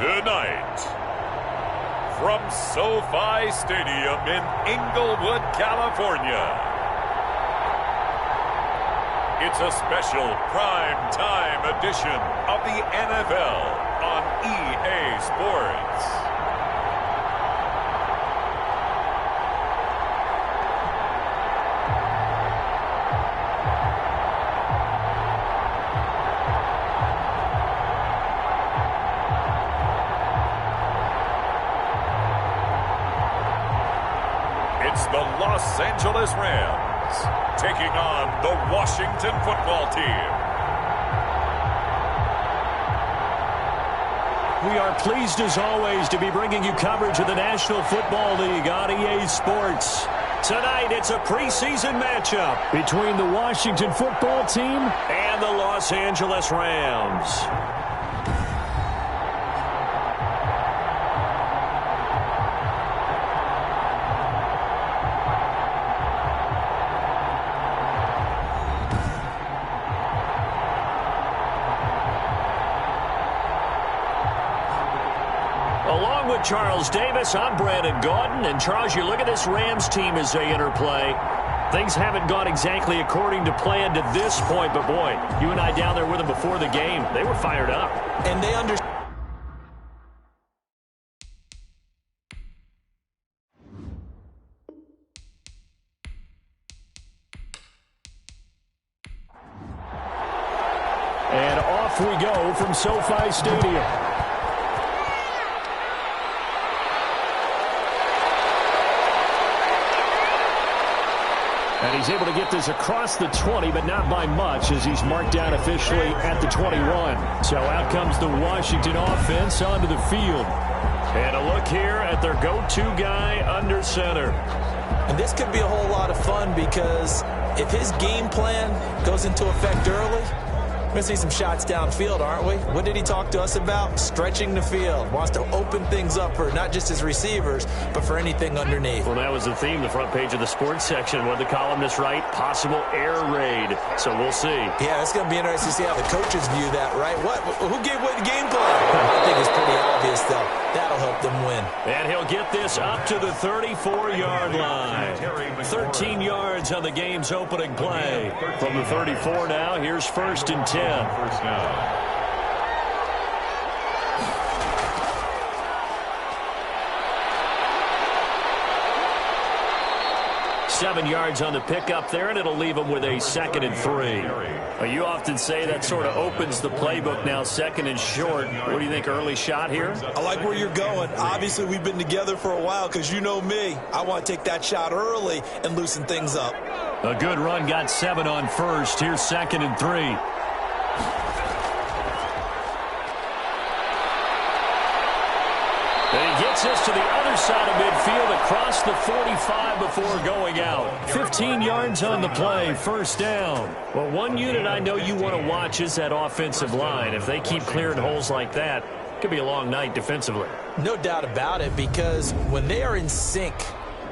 Tonight, from SoFi Stadium in Inglewood, California, it's a special prime-time edition of the NFL on EA Sports. It's the Los Angeles Rams taking on the Washington football team. We are pleased as always to be bringing you coverage of the National Football League on EA Sports. Tonight it's a preseason matchup between the Washington football team and the Los Angeles Rams. Along with Charles Davis, I'm Brandon Gaudin. And Charles, you look at this Rams team as they interplay. Things haven't gone exactly according to plan to this point, but boy, you and I down there with them before the game, they were fired up. And they understand. And off we go from SoFi Stadium. And he's able to get this across the 20, but not by much, as he's marked down officially at the 21. So out comes the Washington offense onto the field. And a look here at their go-to guy under center. And this could be a whole lot of fun, because if his game plan goes into effect early, we're going to see some shots downfield, aren't we? What did he talk to us about? Stretching the field. Wants to open things up for not just his receivers, but for anything underneath. Well, that was the theme, the front page of the sports section. What the columnist write? Possible air raid. So we'll see. Yeah, it's going to be interesting to see how the coaches view that, right? Who gave away the game plan? I think it's pretty obvious, though. That'll help them win. And he'll get this up to the 34-yard line. 13 yards on the game's opening play. From the 34 now, here's 1st and 10. First down. 7 yards on the pickup there, and it'll leave them with a 2nd and 3. You often say that sort of opens the playbook now, 2nd and short. What do you think, early shot here? I like where you're going. Obviously, we've been together for a while, because you know me. I want to take that shot early and loosen things up. A good run, got 7 on 1st. Here's 2nd and 3. And he gets this to the other side of midfield across the 45 before going out. 15 yards on the play, 1st down. Well, one unit I know you want to watch is that offensive line. If they keep clearing holes like that, it could be a long night defensively. No doubt about it, because when they are in sync,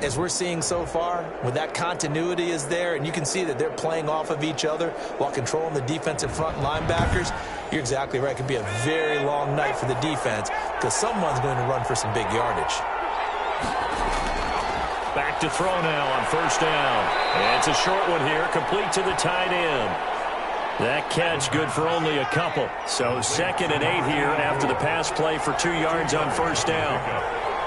as we're seeing so far, when that continuity is there, and you can see that they're playing off of each other while controlling the defensive front linebackers, you're exactly right. It could be a very long night for the defense, because someone's going to run for some big yardage. Back to throw now on 1st down. And it's a short one here, complete to the tight end. That catch good for only a couple. So 2nd and 8 here after the pass play for 2 yards on 1st down.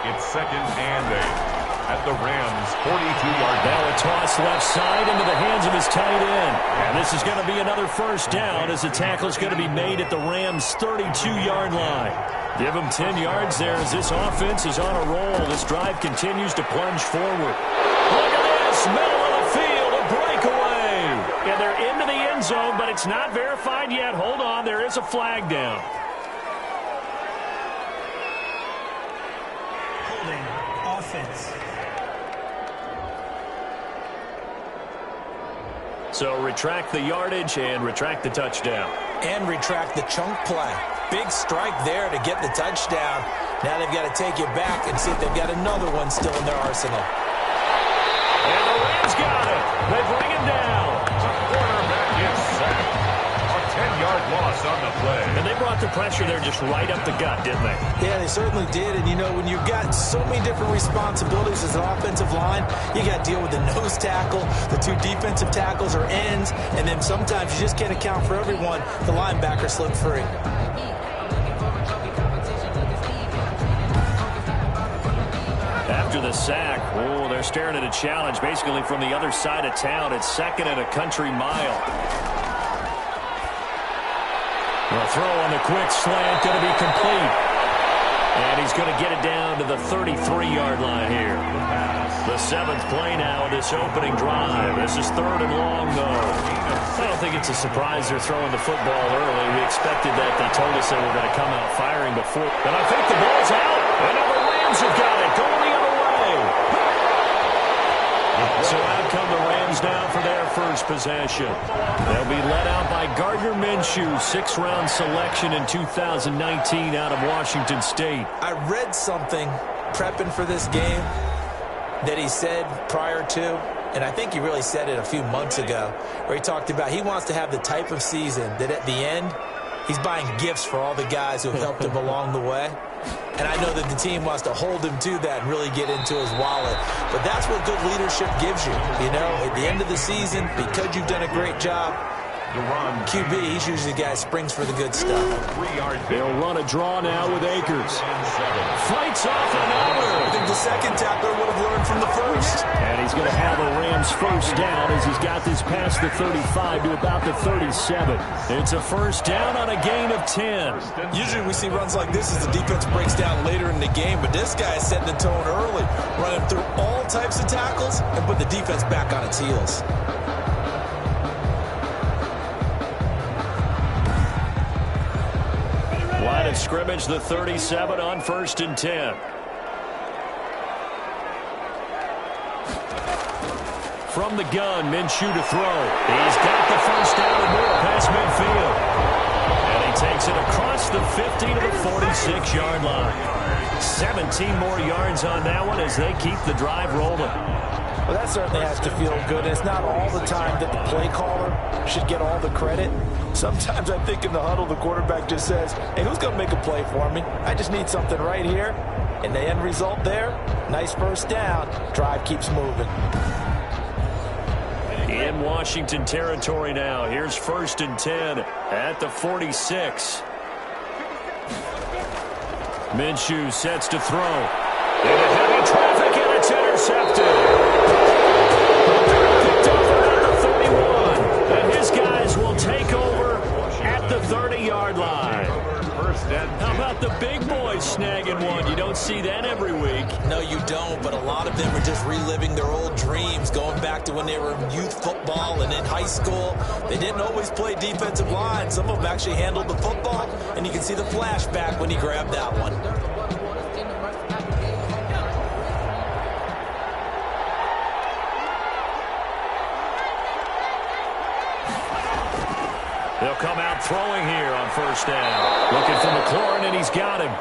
It's 2nd and 8. At the Rams' 42-yard line. Now a toss left side into the hands of his tight end. And this is going to be another 1st down, as the tackle is going to be made at the Rams' 32-yard line. Give him 10 yards there as this offense is on a roll. This drive continues to plunge forward. Look at this, middle of the field, a breakaway. And they're into the end zone, but it's not verified yet. Hold on, there is a flag down. Holding offense. So retract the yardage and retract the touchdown. And retract the chunk play. Big strike there to get the touchdown. Now they've got to take it back and see if they've got another one still in their arsenal. And the Rams got it. They bring him down. The quarterback is sacked. A 10-yard loss on the play. And they brought the pressure there just right up the gut, didn't they? Yeah, they certainly did. And, you know, when you've got so many different responsibilities as an offensive line, you got to deal with the nose tackle, the two defensive tackles or ends, and then sometimes you just can't account for everyone. The linebacker slipped free. After the sack, oh, they're staring at a challenge basically from the other side of town. It's 2nd and a country mile. The throw on the quick slant going to be complete. And he's going to get it down to the 33-yard line here. The 7th play now of this opening drive. This is 3rd and long, though. I don't think it's a surprise they're throwing the football early. We expected that. They told us they were going to come out firing before. And I think the ball's out. And now the Rams have got it. Going the other way. So out come the Rams now for their first possession. They'll be led out by Gardner Minshew, 6th-round selection in 2019 out of Washington State. I read something prepping for this game that he said prior to, and I think he really said it a few months ago, where he talked about he wants to have the type of season that at the end, he's buying gifts for all the guys who have helped him along the way. And I know that the team wants to hold him to that and really get into his wallet. But that's what good leadership gives you. You know, at the end of the season, because you've done a great job, QB, he's usually the guy who springs for the good stuff. They'll run a draw now with Akers. Fights off another. I think the second tackler would have learned from the first. And he's going to have a Rams first down as he's got this past the 35 to about the 37. It's a first down on a gain of 10. Usually we see runs like this as the defense breaks down later in the game, but this guy is setting the tone early, running through all types of tackles and put the defense back on its heels. Line of scrimmage, the 37 on 1st and 10. From the gun, Minshew to throw. He's got the first down and more past midfield. And he takes it across the 50 to the 46-yard line. 17 more yards on that one as they keep the drive rolling. Well, that certainly has to feel good. It's not all the time that the play caller should get all the credit. Sometimes I think in the huddle, the quarterback just says, hey, who's going to make a play for me? I just need something right here. And the end result there, nice first down. Drive keeps moving. In Washington territory now. Here's 1st and 10 at the 46. Minshew sets to throw. Into heavy traffic, and it's intercepted. Picked over at the 31. And his guys will take over at the 30-yard line. How about the big boys snagging one? You don't see that every week. No, you don't, but a lot of them are just reliving their old dreams, going back to when they were in youth football and in high school. They didn't always play defensive line. Some of them actually handled the football, and you can see the flashback when he grabbed that one. They'll come out throwing here on first down. Looking for McLaurin, and he's got him.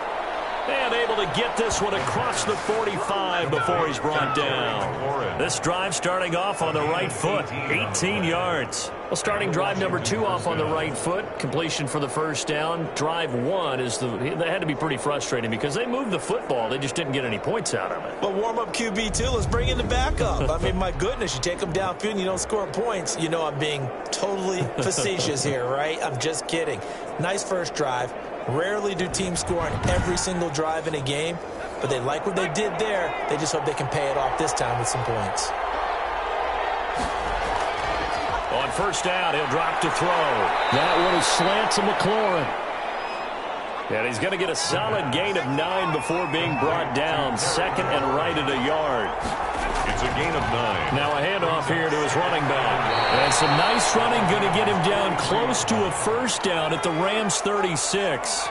And able to get this one across the 45 before he's brought down. This drive starting off on the right foot, 18 yards. Well, starting drive number 2 off on the right foot. Completion for the first down. Drive 1 is that had to be pretty frustrating because they moved the football. They just didn't get any points out of it. Well, warm up QB too. Let's bring in the backup. I mean, my goodness, you take them downfield and you don't score points. You know I'm being totally facetious here, right? I'm just kidding. Nice first drive. Rarely do teams score on every single drive in a game, but they like what they did there. They just hope they can pay it off this time with some points. On first down, he'll drop to throw. That one is slant to McLaurin. And he's going to get a solid gain of 9 before being brought down. 2nd and right at a yard. It's a gain of 9. Now a handoff here to his running back. And some nice running going to get him down close to a first down at the Rams 36.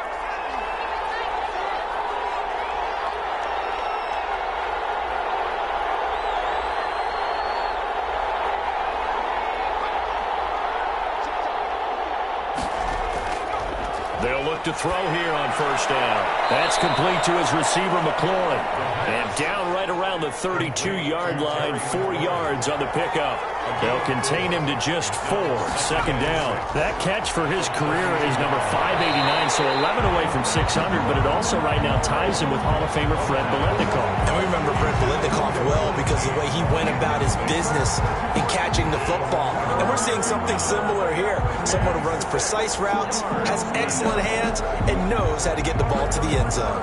They'll look look to throw here on first down. That's complete to his receiver, McLaurin. And down right around the 32-yard line, 4 yards on the pickup. They'll contain him to just 4, second down. That catch for his career is number 589, so 11 away from 600, but it also right now ties him with Hall of Famer Fred Biletnikoff. And we remember Fred Biletnikoff well because of the way he went about his business in catching the football. And we're seeing something similar here. Someone who runs precise routes, has excellent hands, and knows how to get the ball to the end zone.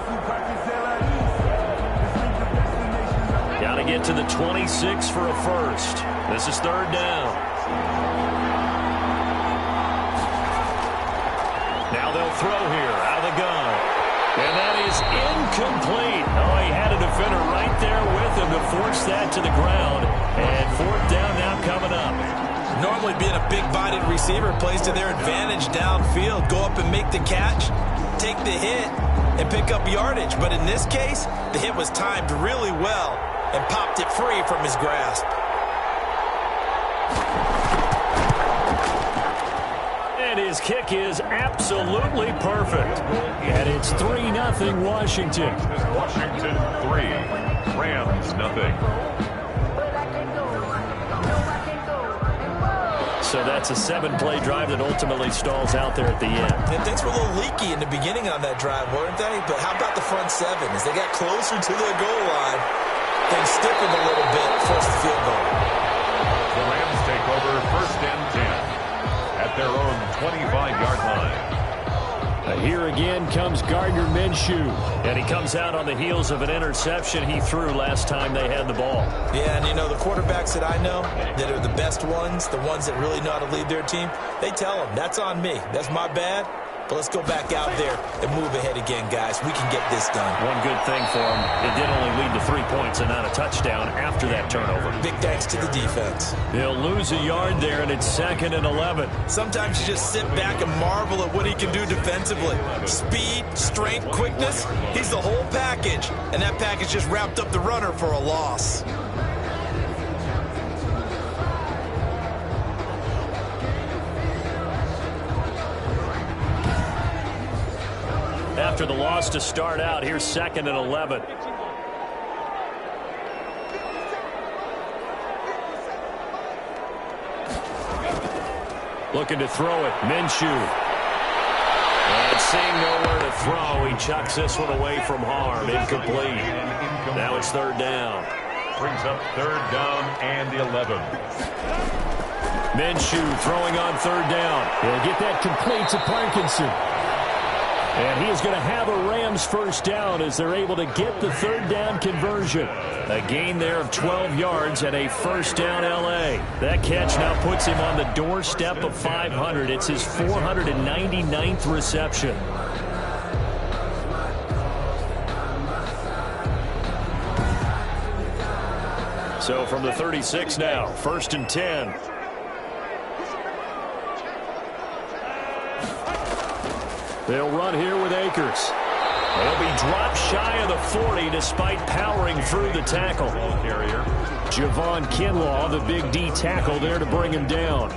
Got to get to the 26 for a first. This is third down. Now they'll throw here out of the gun. And that is incomplete. Oh, he had a defender right there with him to force that to the ground. And fourth down now coming up. Normally being a big-bodied receiver plays to their advantage downfield. Go up and make the catch, take the hit, and pick up yardage. But in this case, the hit was timed really well and popped it free from his grasp. And his kick is absolutely perfect. And it's 3-0 Washington. Washington 3, Rams nothing. So that's a 7-play drive that ultimately stalls out there at the end. And things were a little leaky in the beginning on that drive, weren't they? But how about the front seven? As they got closer to the goal line, things stiffened a little bit, forced the field goal. The Rams take over first and 10 at their own 25-yard line. Here again comes Gardner Minshew. And he comes out on the heels of an interception he threw last time they had the ball. Yeah, and you know, the quarterbacks that I know that are the best ones, the ones that really know how to lead their team, they tell them, that's on me. That's my bad. But let's go back out there and move ahead again, guys. We can get this done. One good thing for him, it did only lead to 3 points and not a touchdown after that turnover. Big thanks to the defense. He'll lose a yard there, and it's 2nd and 11. Sometimes you just sit back and marvel at what he can do defensively. Speed, strength, quickness, he's the whole package. And that package just wrapped up the runner for a loss. After the loss to start out, here's 2nd and 11. Looking to throw it, Minshew. And seeing nowhere to throw, he chucks this one away from harm. Incomplete. Now it's 3rd down. Brings up 3rd down and 11. Minshew throwing on 3rd down. He'll get that complete to Parkinson. And he is going to have a Rams first down as they're able to get the 3rd down conversion. A gain there of 12 yards and a first down L.A. That catch now puts him on the doorstep of 500. It's his 499th reception. So from the 36 now, 1st and 10. They'll run here with Akers. They'll be dropped shy of the 40 despite powering through the tackle. Javon Kinlaw, the big D tackle there to bring him down.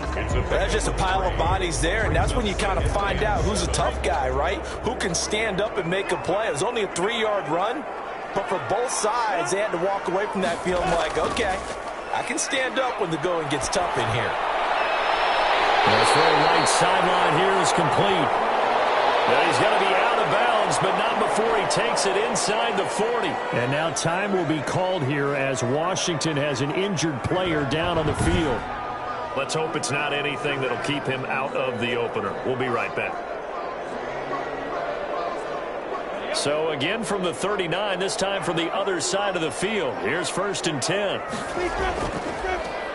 That's just a pile of bodies there, and that's when you kind of find out who's a tough guy, right? Who can stand up and make a play. It was only a 3-yard run, but for both sides, they had to walk away from that feeling like, okay, I can stand up when the going gets tough in here. The throw right sideline here is complete. Now he's going to be out of bounds, but not before he takes it inside the 40. And now time will be called here as Washington has an injured player down on the field. Let's hope it's not anything that'll keep him out of the opener. We'll be right back. So again from the 39, this time from the other side of the field. Here's 1st and 10.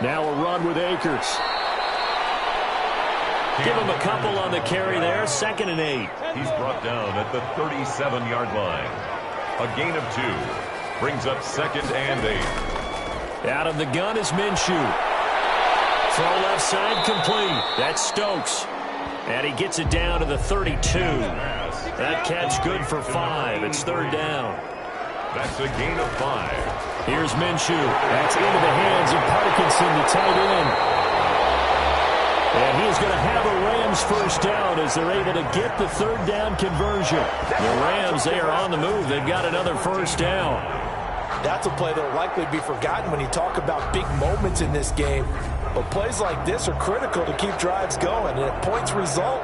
Now a run with Akers. Give him a couple on the carry there. 2nd and 8. He's brought down at the 37-yard line. A gain of 2. Brings up 2nd and 8. Out of the gun is Minshew. Throw left side complete. That's Stokes. And he gets it down to the 32. That catch good for 5. It's 3rd down. That's a gain of 5. Here's Minshew. That's into the hands of Parkinson, the tight end. And he is going to have a Rams first down as they're able to get the third down conversion. The Rams, they are on the move. They've got another first down. That's a play that will likely be forgotten when you talk about big moments in this game. But plays like this are critical to keep drives going. And if points result,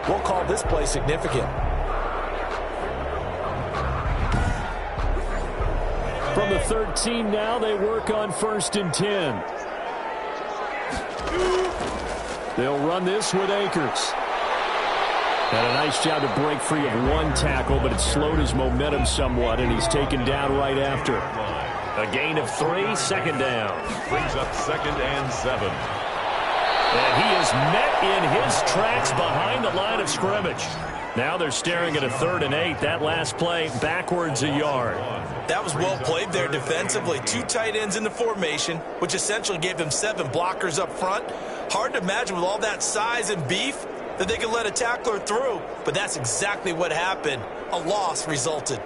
we'll call this play significant. From the 13 now, they work on 1st and 10. They'll run this with Akers. Had a nice job to break free of one tackle, but it slowed his momentum somewhat, and he's taken down right after. A gain of 3, second down. Brings up 2nd and 7. And he is met in his tracks behind the line of scrimmage. Now they're staring at a 3rd and 8. That last play backwards a yard. That was well played there defensively. 2 tight ends in the formation, which essentially gave him 7 blockers up front. Hard to imagine with all that size and beef that they could let a tackler through. But that's exactly what happened. A loss resulted.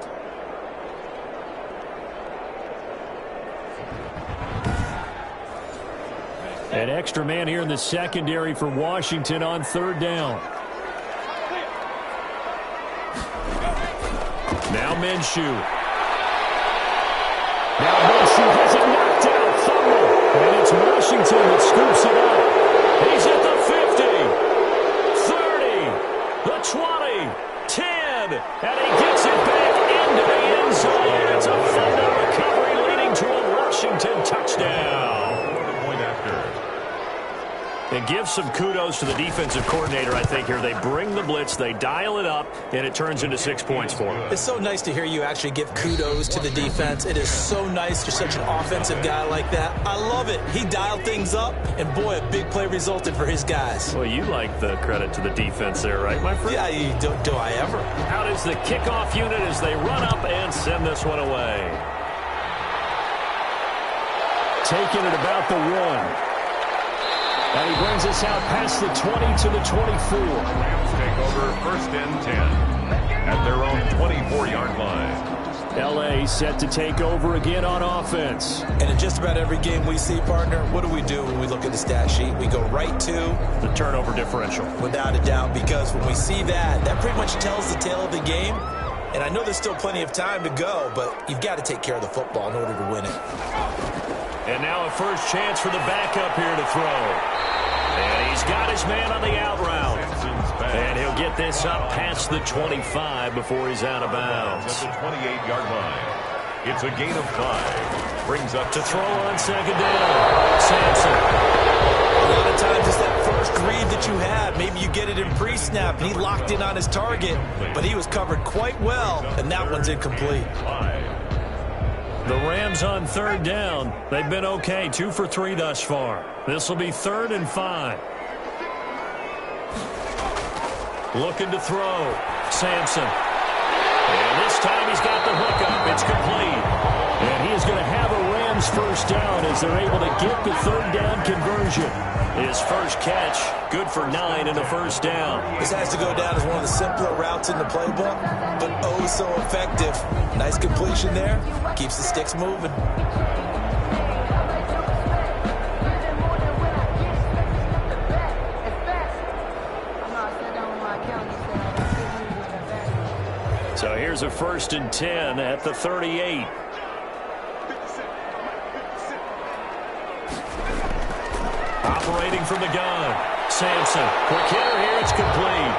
An extra man here in the secondary for Washington on 3rd down. Now Minshew. Now Minshew has it knocked out. Fumble. And it's Washington that scoops it up. He's at the 50, 30, the 20, 10, and he gets it back into the end zone. It's a fumble recovery leading to a Washington touchdown. Point after. And give some kudos to the defensive coordinator, I think, here. They bring the blitz, they dial it up, and it turns into 6 points for them. It's so nice to hear you actually give kudos to the defense. It is so nice. You're such an offensive guy like that. I love it. He dialed things up, and boy, a big play resulted for his guys. Well, you like the credit to the defense there, right, my friend? Yeah, do I ever? Out is the kickoff unit as they run up and send this one away. Taking it about the 1. And he brings us out past the 20 to the 24. Rams take over 1st and 10 at their own 24-yard line. L.A. set to take over again on offense. And in just about every game we see, partner, what do we do when we look at the stat sheet? We go right to the turnover differential. Without a doubt, because when we see that, that pretty much tells the tale of the game. And I know there's still plenty of time to go, but you've got to take care of the football in order to win it. And now a first chance for the backup here to throw. And he's got his man on the out route. And he'll get this up past the 25 before he's out of bounds. At the 28-yard line. It's a gain of 5. Brings up to throw on 2nd down. Sampson. A lot of times it's that first read that you have. Maybe you get it in pre-snap, and he locked in on his target, but he was covered quite well, and that one's incomplete. The Rams on 3rd down. They've been okay, 2 for 3 thus far. This will be 3rd and 5. Looking to throw. Sampson. And this time he's got the hook up. It's complete. And he is going to have a Rams first down as they're able to get the 3rd down conversion. His first catch, good for 9 and a first down. This has to go down as one of the simpler routes in the playbook, but oh so effective. Nice completion there. Keeps the sticks moving. So here's a 1st and 10 at the 38. Operating from the gun. Sampson. Quick hitter here. It's complete.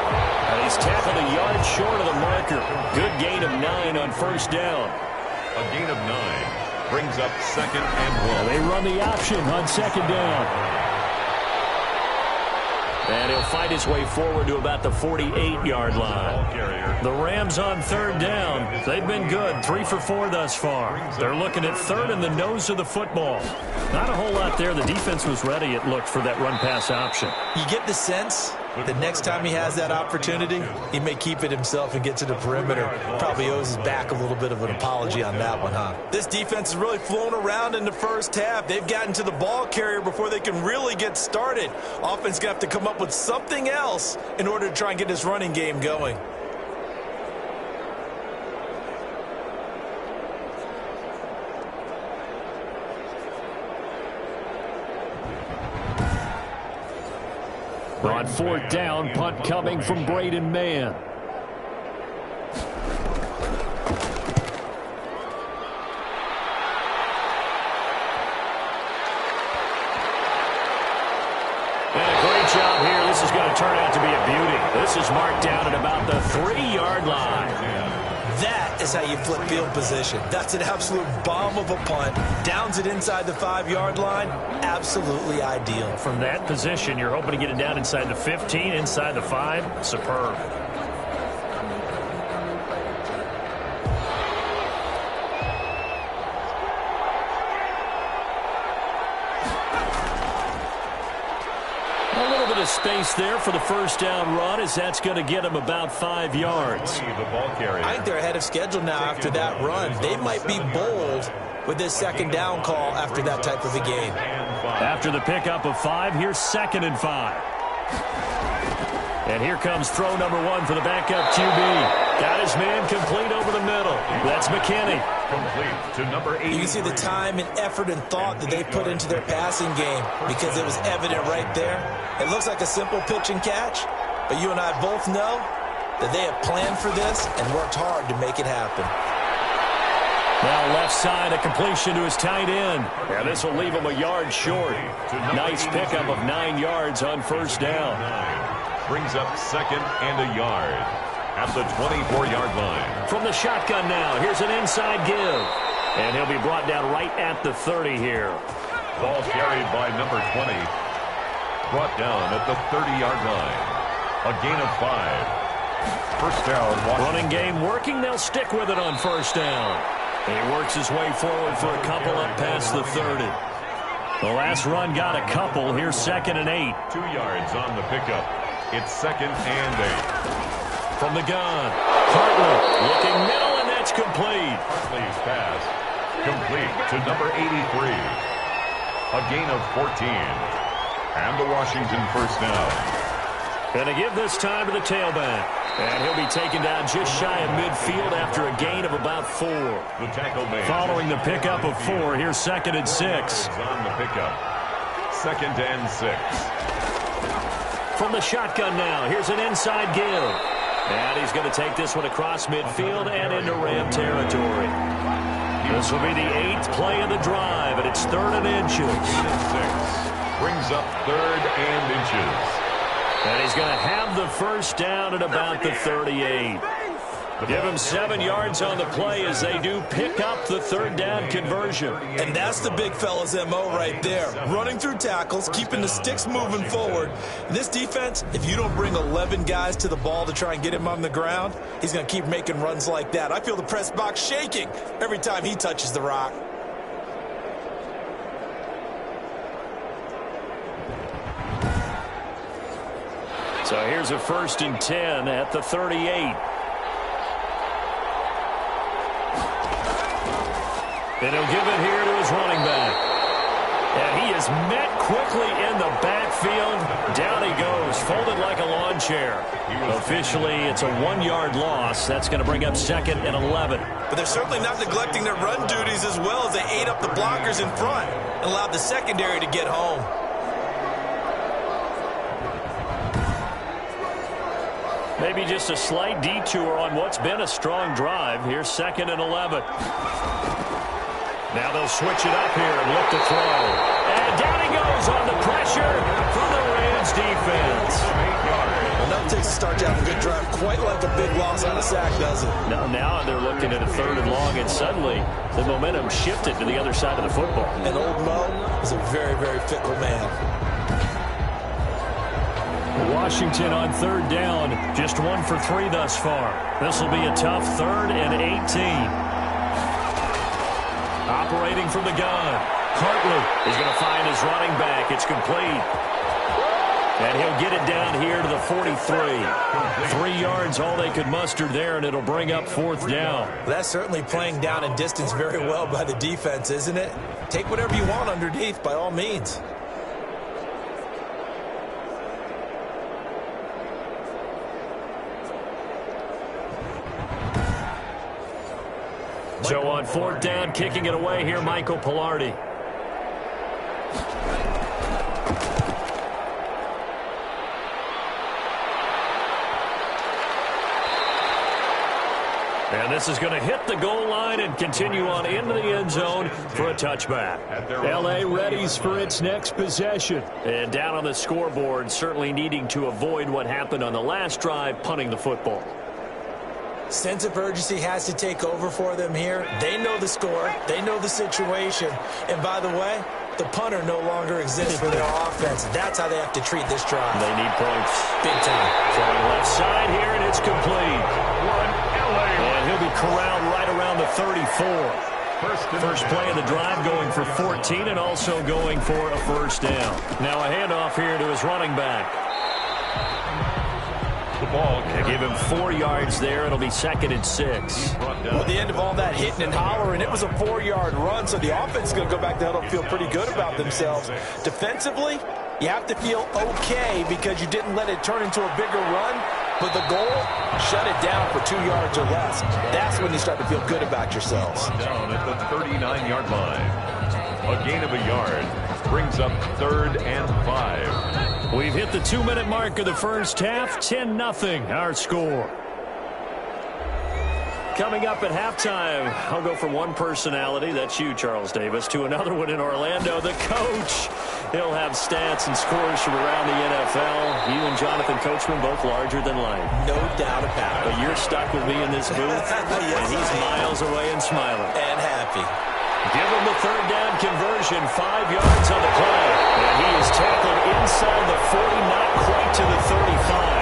And he's tackled a yard short of the marker. Good gain of 9 on first down. A gain of 9 brings up 2nd and 1. They run the option on 2nd down. And he'll fight his way forward to about the 48-yard line. The Rams on 3rd down. They've been good, 3 for 4 thus far. They're looking at 3rd in the nose of the football. Not a whole lot there. The defense was ready, it looked, for that run-pass option. You get the sense that next time he has that opportunity, he may keep it himself and get to the perimeter. Probably owes his back a little bit of an apology on that one, huh? This defense has really flown around in the first half. They've gotten to the ball carrier before they can really get started. Offense going to have to come up with something else in order to try and get this running game going. On fourth down, punt coming from Braden Mann. Job here. This is going to turn out to be a beauty. This is marked down at about the 3-yard line. That is how you flip field position. That's an absolute bomb of a punt. Downs it inside the 5-yard line. Absolutely ideal. From that position, you're hoping to get it down inside the 15, inside the 5. Superb. Space there for the first down run, as that's going to get him about 5 yards. I think they're ahead of schedule now after that run. They might be bold with this second down call after that type of a game. After the pickup of 5, here's 2nd and 5. And here comes throw number 1 for the backup QB. Got his man complete over the middle. That's McKinney. Complete to number 80. You can see the time and effort and thought that they put into their passing game because it was evident right there. It looks like a simple pitch and catch, but you and I both know that they have planned for this and worked hard to make it happen. Now left side, a completion to his tight end. Yeah, this will leave him a yard short. Nice pickup of 9 yards on first down. Brings up 2nd and a yard at the 24-yard line. From the shotgun now, here's an inside give. And he'll be brought down right at the 30 here. Ball carried by number 20. Brought down at the 30-yard line. A gain of 5. First down. Running game working. They'll stick with it on first down. He works his way forward for a couple up past the 30. The last run got a couple. Here's 2nd and 8. 2 yards on the pickup. It's 2nd and 8. From the gun, Hartley looking middle, and that's complete. Hartley's pass complete to number 83. A gain of 14. And the Washington first down. Going to give this time to the tailback. And he'll be taken down just shy of midfield after a gain of about 4. The tackle made. Following the pickup of 4, here's 2nd and 6. On the pickup. 2nd and 6. From the shotgun now, here's an inside give. And he's going to take this one across midfield and into Ram territory. This will be the 8th play of the drive, and it's 3rd and inches. 6. Brings up 3rd and inches. And he's going to have the first down at about the 38. Give him 7 yards on the play as they do pick up the 3rd down conversion. And that's the big fella's MO right there. Running through tackles, keeping the sticks moving forward. This defense, if you don't bring 11 guys to the ball to try and get him on the ground, he's going to keep making runs like that. I feel the press box shaking every time he touches the rock. So here's a 1st and 10 at the 38. And he'll give it here to his running back. And he is met quickly in the backfield. Down he goes, folded like a lawn chair. Officially, it's a 1-yard loss. That's going to bring up 2nd and 11. But they're certainly not neglecting their run duties as well as they ate up the blockers in front and allowed the secondary to get home. Maybe just a slight detour on what's been a strong drive. Here's 2nd and 11. Now they'll switch it up here and look to throw. And down he goes on the pressure from the Rams defense. Well, nothing takes a start to have a good drive quite like a big loss on a sack, does it? Now they're looking at a 3rd and long, and suddenly the momentum shifted to the other side of the football. And old Mo is a very, very fickle man. Washington on 3rd down, just 1 for 3 thus far. This will be a tough 3rd and 18. Operating from the gun, Hartley is going to find his running back. It's complete. And he'll get it down here to the 43. 3 yards, all they could muster there, and it'll bring up 4th down. That's certainly playing down in distance very well by the defense, isn't it? Take whatever you want underneath, by all means. So on 4th down, kicking it away here, Michael Pilardi. And this is going to hit the goal line and continue on into the end zone for a touchback. L.A. readies for its next possession. And down on the scoreboard, certainly needing to avoid what happened on the last drive, punting the football. Sense of urgency has to take over for them here. They know the score. They know the situation. And by the way, the punter no longer exists for their offense. That's how they have to treat this drive. They need points. Big time. Throwing left side here, and it's complete. And he'll be corralled right around the 34. First play of the drive going for 14 and also going for a first down. Now a handoff here to his running back. The ball. They give him 4 yards there. It'll be 2nd and 6. Well, at the end of all that hitting and hollering, it was a 4-yard run, so the offense is going to go back to huddle and feel pretty good about themselves. Defensively, you have to feel okay because you didn't let it turn into a bigger run, but the goal, shut it down for 2 yards or less. That's when you start to feel good about yourselves. Down at the 39-yard line. A gain of a yard brings up 3rd and 5. We've hit the 2-minute mark of the first half. 10-0 our score. Coming up at halftime, I'll go from one personality, that's you, Charles Davis, to another one in Orlando, the coach. He'll have stats and scores from around the NFL. You and Jonathan Coachman both larger than life. No doubt about it. But you're stuck with me in this booth, Yes, and he's miles away and smiling. And happy. Give him the 3rd down conversion, 5 yards on the play. And he is tackled inside the 40, not quite to the 35.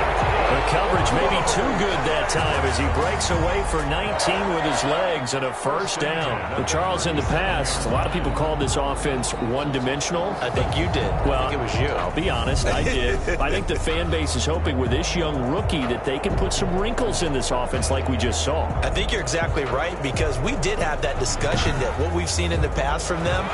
The coverage may be too good that time as he breaks away for 19 with his legs and a first down. But Charles, in the past, a lot of people called this offense one-dimensional. I think you did. Well, I think it was you. I'll be honest, I did. I think the fan base is hoping with this young rookie that they can put some wrinkles in this offense like we just saw. I think you're exactly right because we did have that discussion that what we've seen in the past from them,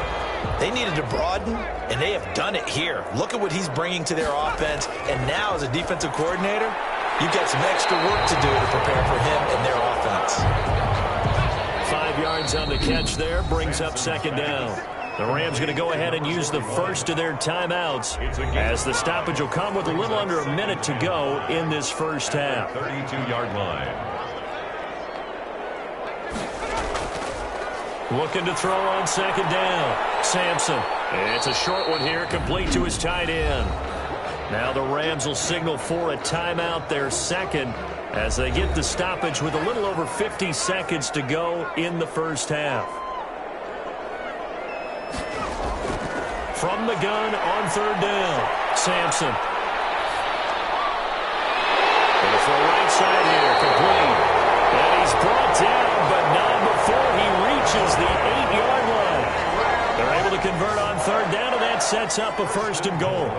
they needed to broaden, and they have done it here. Look at what he's bringing to their offense, and now as a defensive coordinator, you've got some extra work to do to prepare for him and their offense. 5 yards on the catch there, brings up 2nd down. The Rams going to go ahead and use the first of their timeouts as the stoppage will come with a little under a minute to go in this first half. 32-yard line. Looking to throw on 2nd down. Sampson. It's a short one here, complete to his tight end. Now the Rams will signal for a timeout, their 2nd, as they get the stoppage with a little over 50 seconds to go in the first half. From the gun on 3rd down, Sampson. Going to throw right side here, complete. And he's brought down, but not before he reaches the 8-yard line. They're able to convert on 3rd down, and that sets up a 1st and goal.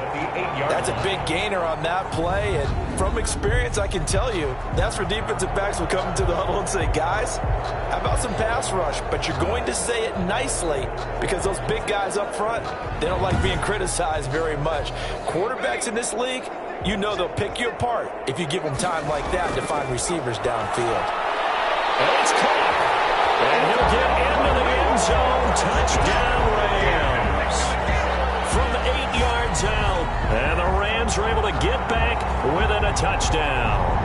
That's a big gainer on that play, and from experience, I can tell you, that's where defensive backs will come into the huddle and say, guys, how about some pass rush? But you're going to say it nicely because those big guys up front, they don't like being criticized very much. Quarterbacks in this league, you know they'll pick you apart if you give them time like that to find receivers downfield. And it's caught. And he'll get into the end zone. Touchdown, Rams. From 8 yards out. And the Rams are able to get back within a touchdown.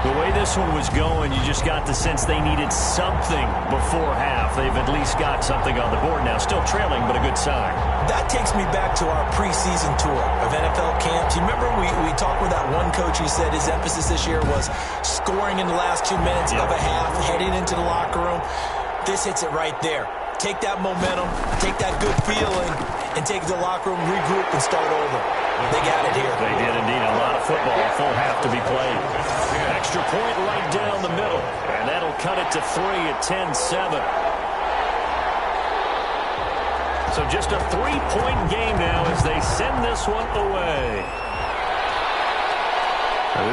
The way this one was going, you just got the sense they needed something before half. They've at least got something on the board now. Still trailing, but a good sign. That takes me back to our preseason tour of NFL camps. You remember we talked with that one coach who said his emphasis this year was scoring in the last 2 minutes of a half, heading into the locker room. This hits it right there. Take that momentum, take that good feeling, and take it to the locker room, regroup, and start over. They got it here. They did indeed. A lot of football, a full half to be played. Extra point right down the middle, and that'll cut it to 3 at 10-7. So just a 3-point game now as they send this one away.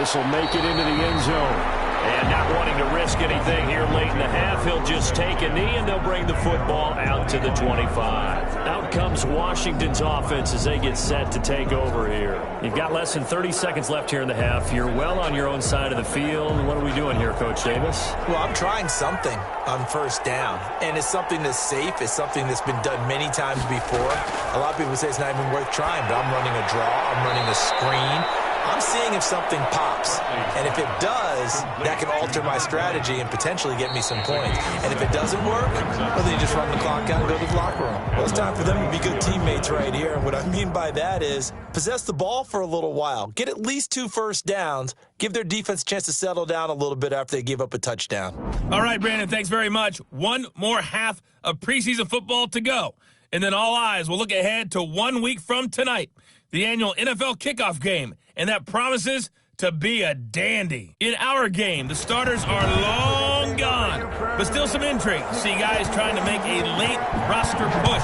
This will make it into the end zone. And not wanting to risk anything here late in the half, he'll just take a knee and they'll bring the football out to the 25. Out comes Washington's offense as they get set to take over here. You've got less than 30 seconds left here in the half. You're well on your own side of the field. What are we doing here, Coach Davis? Well, I'm trying something on 1st down, and it's something that's safe. It's something that's been done many times before. A lot of people say it's not even worth trying, but I'm running a draw. I'm running a screen. I'm seeing if something pops. And if it does, that can alter my strategy and potentially get me some points. And if it doesn't work, well, then you just run the clock out and go to the locker room. Well, it's time for them to be good teammates right here. And what I mean by that is possess the ball for a little while. Get at least 2 first downs. Give their defense a chance to settle down a little bit after they give up a touchdown. All right, Brandon, thanks very much. One more half of preseason football to go. And then all eyes will look ahead to 1 week from tonight, the annual NFL kickoff game. And that promises to be a dandy. In our game, the starters are long gone, but still some intrigue. See guys trying to make a late roster push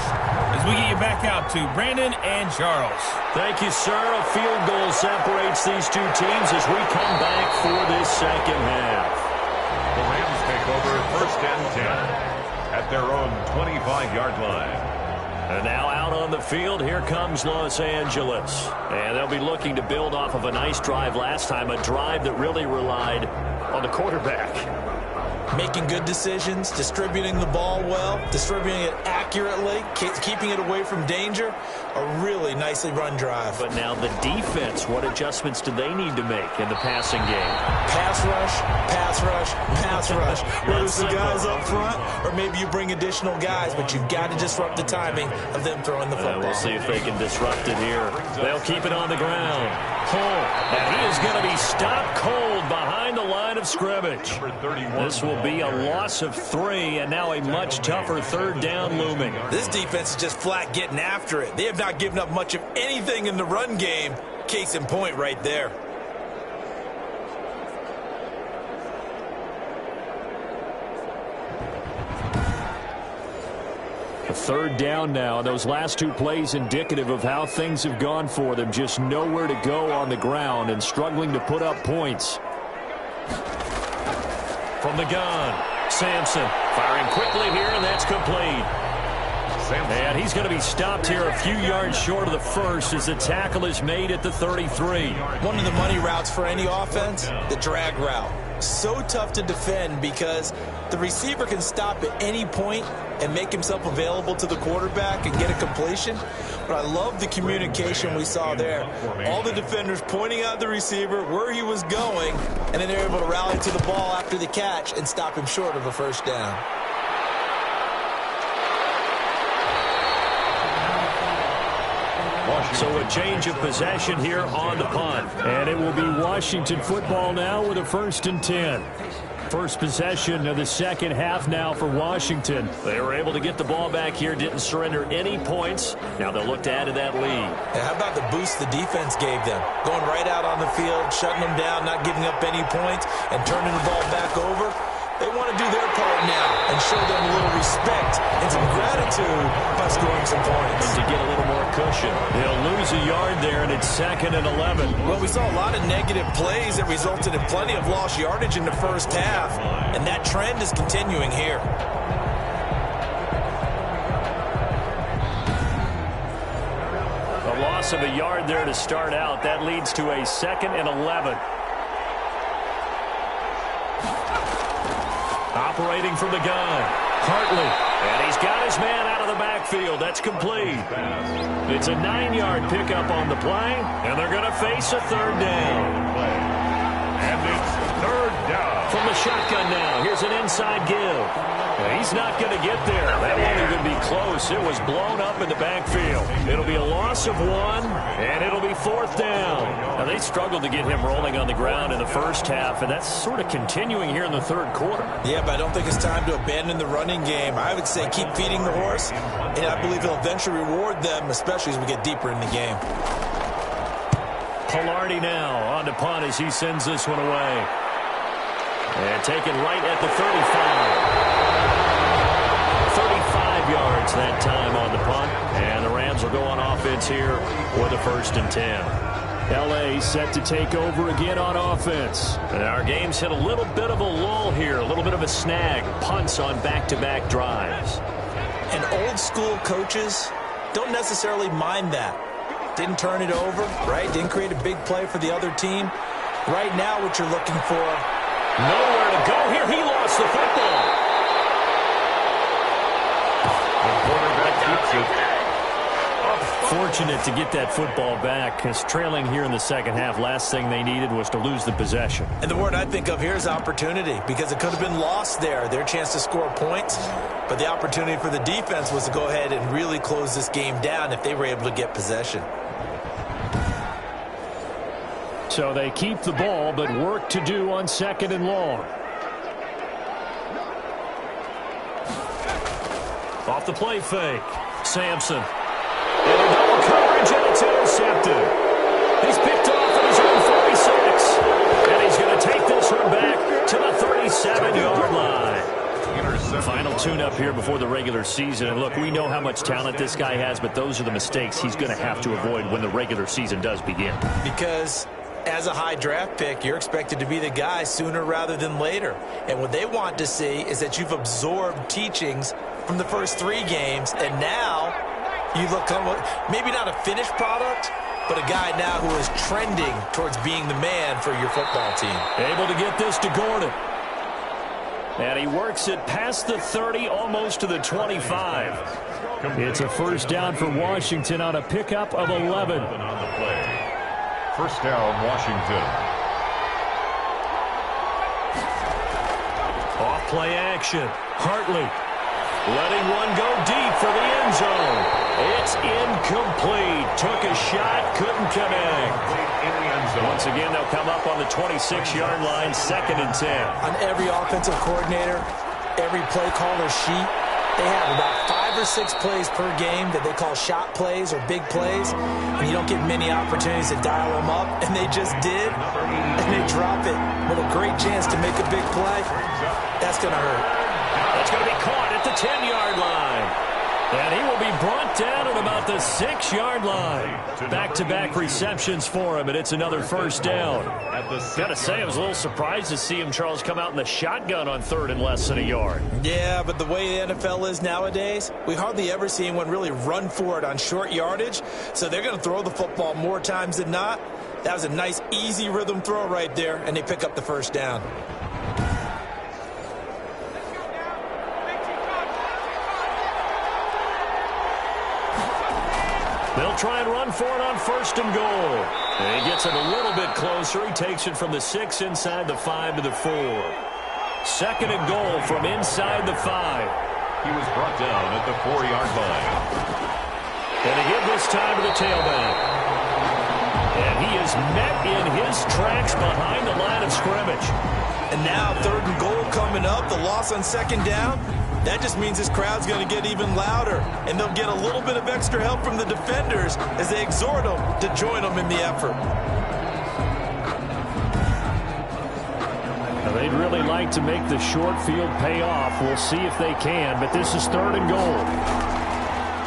as we get you back out to Brandon and Charles. Thank you, sir. A field goal separates these two teams as we come back for this second half. The Rams take over 1st and 10 at their own 25-yard line. And now out on the field, here comes Los Angeles. And they'll be looking to build off of a nice drive last time, a drive that really relied on the quarterback. Making good decisions, distributing the ball well, distributing it accurately, keeping it away from danger. A really nicely run drive. But now the defense, what adjustments do they need to make in the passing game? Pass rush, pass rush, pass rush. Whether it's the guys up front or maybe you bring additional guys, but you've got to disrupt the timing of them throwing the football. We'll see if they can disrupt it here. They'll keep it on the ground. Hull, and he is going to be stopped cold behind the line of scrimmage. This will be a loss of 3, and now a much tougher 3rd down looming. This defense is just flat getting after it. They have not given up much of anything in the run game. Case in point right there. A 3rd down now. Those last 2 plays indicative of how things have gone for them. Just nowhere to go on the ground and struggling to put up points. From the gun, Sampson firing quickly here, and that's complete. And he's going to be stopped here a few yards short of the first as the tackle is made at the 33. One of the money routes for any offense, the drag route. So tough to defend because the receiver can stop at any point and make himself available to the quarterback and get a completion. But I love the communication we saw there. All the defenders pointing out the receiver, where he was going, and then they're able to rally to the ball after the catch and stop him short of a 1st down. So a change of possession here on the punt. And it will be Washington football now with a 1st and 10. First possession of the second half now for Washington. They were able to get the ball back here, didn't surrender any points. Now they'll look to add to that lead. And how about the boost the defense gave them? Going right out on the field, shutting them down, not giving up any points, and turning the ball back over. They want to do their part now and show them a little respect and some gratitude by scoring some points. To get a little more cushion. They'll lose a yard there, and it's 2nd and 11. Well, we saw a lot of negative plays that resulted in plenty of lost yardage in the first half, and that trend is continuing here. A loss of a yard there to start out. That leads to a 2nd and 11. Operating from the gun, Hartley. And he's got his man out of the backfield. That's complete. It's a 9-yard pickup on the play, and they're going to face a 3rd down. And it's 3rd down. From the shotgun now, here's an inside give. He's not going to get there. That won't even be close. It was blown up in the backfield. It'll be a loss of 1, and it'll be 4th down. Now, they struggled to get him rolling on the ground in the first half, and that's sort of continuing here in the 3rd quarter. Yeah, but I don't think it's time to abandon the running game. I would say keep feeding the horse, and I believe he'll eventually reward them, especially as we get deeper in the game. Pilardi now on to punt as he sends this one away. And taken right at the 35. 35 yards that time on the punt. And the Rams will go on offense here with a 1st and 10. L.A. set to take over again on offense. And our game's hit a little bit of a lull here, a little bit of a snag. Punts on back-to-back drives. And old-school coaches don't necessarily mind that. Didn't turn it over, right? Didn't create a big play for the other team. Right now, what you're looking for... Nowhere to go here. He lost the football. The quarterback keeps it. A Fortunate to get that football back, because trailing here in the second half, last thing they needed was to lose the possession. And the word I think of here is opportunity, because it could have been lost there, their chance to score points. But the opportunity for the defense was to go ahead and really close this game down if they were able to get possession. So they keep the ball, but work to do on 2nd and long. Off the play fake. Sampson. And a double coverage, and it's intercepted. He's picked off at his own 46. And he's going to take this one back to the 37-yard line. Final tune-up here before the regular season. And look, we know how much talent this guy has, but those are the mistakes he's going to have to avoid when the regular season does begin. Because as a high draft pick, you're expected to be the guy sooner rather than later. And what they want to see is that you've absorbed teachings from the first 3 games, and now you look maybe not a finished product, but a guy now who is trending towards being the man for your football team. Able to get this to Gordon. And he works it past the 30, almost to the 25. It's a first down for Washington on a pickup of 11. On the play. First down, Washington. Off play action. Hartley letting one go deep for the end zone. It's incomplete. Took a shot, couldn't connect. In the end zone. Once again, they'll come up on the 26-yard line, 2nd and 10. On every offensive coordinator, every play caller sheet, they have about 5 or 6 plays per game that they call shot plays or big plays, and you don't get many opportunities to dial them up, and they just did, and they drop it with a great chance to make a big play. That's going to hurt. That's going to be caught at the 10-yard line. And he will be brought down at about the 6-yard line. Back-to-back receptions for him, and it's another first down. Got to say, I was a little surprised to see him, Charles, come out in the shotgun on 3rd and less than a yard. Yeah, but the way the NFL is nowadays, we hardly ever see anyone really run for it on short yardage. So they're going to throw the football more times than not. That was a nice, easy rhythm throw right there, and they pick up the first down. They'll try and run for it on 1st and goal. And he gets it a little bit closer. He takes it from the 6 inside the 5 to the 4. 2nd and goal from inside the 5. He was brought down at the 4-yard line. And they give this time to the tailback. And he is met in his tracks behind the line of scrimmage. And now 3rd and goal coming up. The loss on 2nd down. That just means this crowd's going to get even louder, and they'll get a little bit of extra help from the defenders as they exhort them to join them in the effort. Now, they'd really like to make the short field pay off. We'll see if they can, but this is 3rd and goal.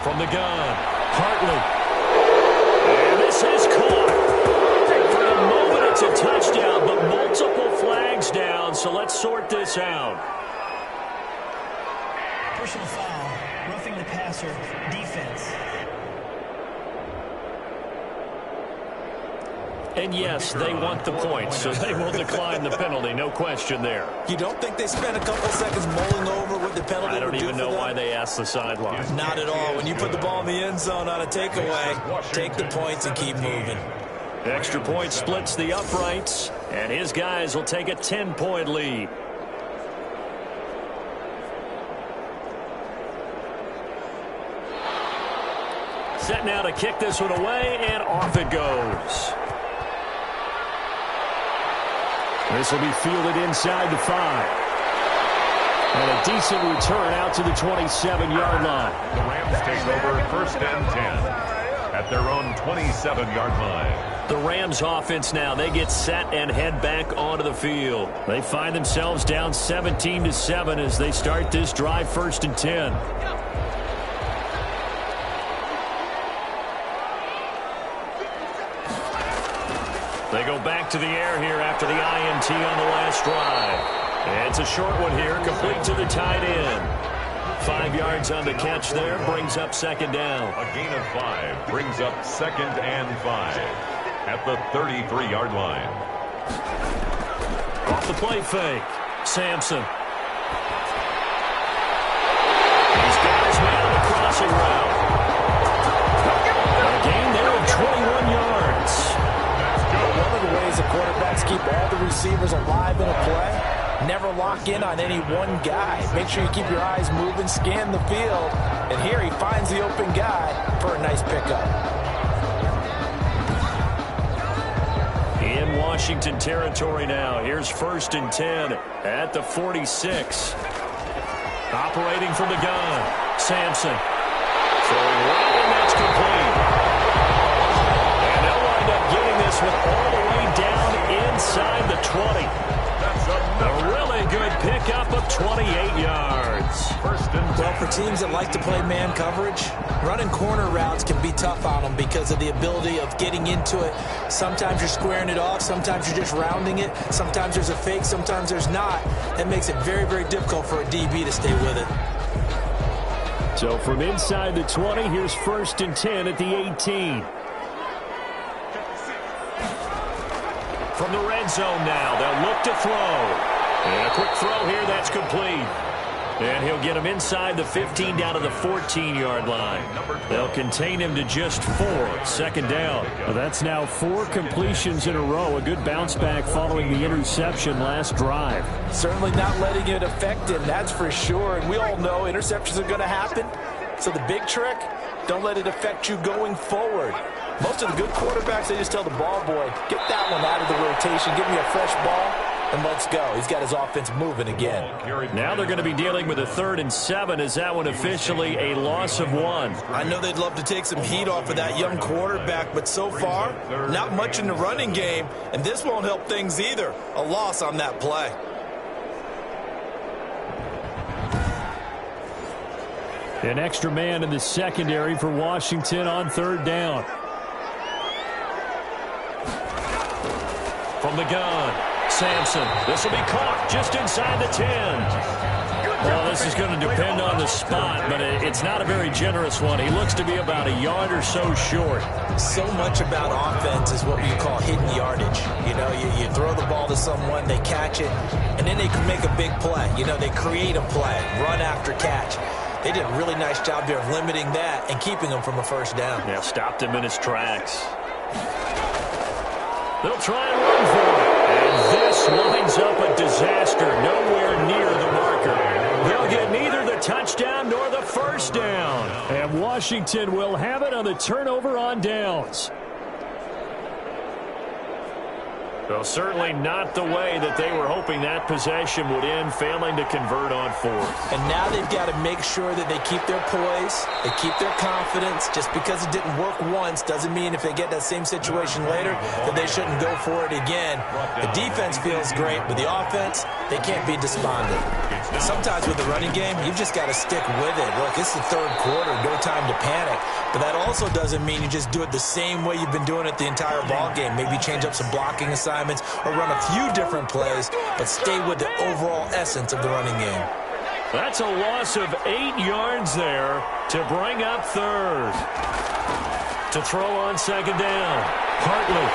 From the gun, Hartley. And this is caught. For the moment, it's a touchdown, but multiple flags down, so let's sort this out. Personal foul, roughing the passer, defense. And yes, they want the points, so they will decline the penalty, no question there. You don't think they spent a couple seconds mulling over what the penalty would do for them? I don't even know why they asked the sideline. Not at all. When you put the ball in the end zone on a takeaway, take the points and keep moving. Extra point splits the uprights, and his guys will take a 10-point lead. Set now to kick this one away, and off it goes. This will be fielded inside the 5. And a decent return out to the 27-yard line. The Rams take over 1st and 10 at their own 27-yard line. The Rams offense now, they get set and head back onto the field. They find themselves down 17-7 as they start this drive 1st and 10. They go back to the air here after the INT on the last drive. And it's a short one here, complete to the tight end. 5 yards on the catch there, brings up 2nd down. A gain of 5 brings up 2nd and 5 at the 33-yard line. Off the play fake, Sampson. He's got his man on the crossing route. receivers alive in a play, never lock in on any one guy. Make sure you keep your eyes moving, scan the field, and here he finds the open guy for a nice pickup. In Washington territory now. Here's 1st and 10 at the 46. Operating from the gun, Sampson. Throwing right, and that's complete. And they'll wind up getting this one all the way down inside the 20. A really good pickup of 28 yards. Well, for teams that like to play man coverage, running corner routes can be tough on them because of the ability of getting into it. Sometimes you're squaring it off. Sometimes you're just rounding it. Sometimes there's a fake. Sometimes there's not. That makes it very, very difficult for a DB to stay with it. So from inside the 20, here's 1st and 10 at the 18. From the red zone now, they'll look to throw. And a quick throw here, that's complete. And he'll get him inside the 15 down to the 14-yard line. They'll contain him to just 4. 2nd down. Well, that's now 4 completions in a row. A good bounce back following the interception last drive. Certainly not letting it affect him, that's for sure. And we all know interceptions are going to happen. So the big trick, don't let it affect you going forward. Most of the good quarterbacks, they just tell the ball boy, get that one out of the rotation, give me a fresh ball, and let's go. He's got his offense moving again. Now they're going to be dealing with a 3rd and 7. Is that one officially a loss of 1? I know they'd love to take some heat off of that young quarterback, but so far, not much in the running game, and this won't help things either. A loss on that play. An extra man in the secondary for Washington on 3rd down. From the gun, Sampson. This will be caught just inside the 10. Well, this is going to depend on the spot, but it's not a very generous one. He looks to be about a yard or so short. So much about offense is what you call hidden yardage. You know, you throw the ball to someone, they catch it, and then they can make a big play. You know, they create a play, run after catch. They did a really nice job there of limiting that and keeping him from a 1st down. Yeah, stopped him in his tracks. They'll try and run for it. And this winds up a disaster. Nowhere near the marker. They'll get neither the touchdown nor the 1st down. And Washington will have it on the turnover on downs. Well, certainly not the way that they were hoping that possession would end, failing to convert on 4th. And now they've got to make sure that they keep their poise, they keep their confidence. Just because it didn't work once doesn't mean if they get that same situation later that they shouldn't go for it again. The defense feels great, but the offense, they can't be despondent. Sometimes with the running game, you've just got to stick with it. Look, it's the 3rd quarter, no time to panic. But that also doesn't mean you just do it the same way you've been doing it the entire ball game. Maybe change up some blocking assignments or run a few different plays, but stay with the overall essence of the running game. That's a loss of 8 yards there to bring up 3rd. To throw on 2nd down, Hartley.